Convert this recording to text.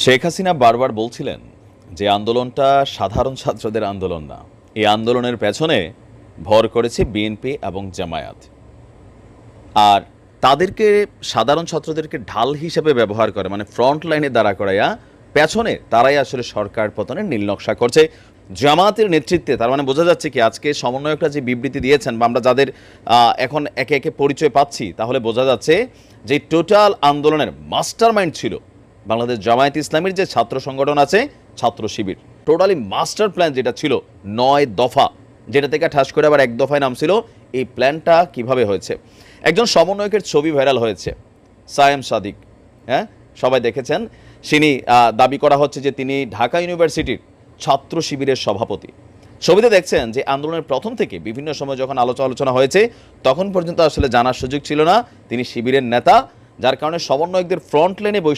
শেখ হাসিনা বারবার বলছিলেন যে আন্দোলনটা সাধারণ ছাত্রদের আন্দোলন না, এই আন্দোলনের পেছনে ভর করেছে বিএনপি এবং জামায়াত। আর তাদেরকে সাধারণ ছাত্রদেরকে ঢাল হিসেবে ব্যবহার করে, মানে ফ্রন্ট লাইনে দাঁড়া করাইয়া পেছনে তারাই আসলে সরকার পতনের নীল নকশা করছে জামায়াতের নেতৃত্বে। তার মানে বোঝা যাচ্ছে কি, আজকে সমন্বয়করা যে বিবৃতি দিয়েছেন বা আমরা যাদের এখন একে একে পরিচয় পাচ্ছি, তাহলে বোঝা যাচ্ছে যে টোটাল আন্দোলনের মাস্টার মাইন্ড ছিল বাংলাদেশ জামায়াত ইসলামীর যে ছাত্র সংগঠন আছে, ছাত্র শিবির। টোটালি মাস্টার প্ল্যান যেটা ছিল 9 দফা, যেটা থেকে ঠাস করে আবার 1 দফায় নামছিল, এই প্ল্যানটা কিভাবে হয়েছে। একজন সমন্বয়কের ছবি ভাইরাল হয়েছে, সায়েম সাদিক। হ্যাঁ, সবাই দেখেছেন। তিনি দাবি করা হচ্ছে যে তিনি ঢাকা ইউনিভার্সিটির ছাত্র শিবিরের সভাপতি। ছবিতে দেখছেন যে আন্দোলনের প্রথম থেকে বিভিন্ন সময় যখন আলোচনা হয়েছে, তখন পর্যন্ত আসলে জানার সুযোগ ছিল না তিনি শিবিরের নেতা, যার কারণে সমন্বয়কদের ফ্রন্ট লাইনে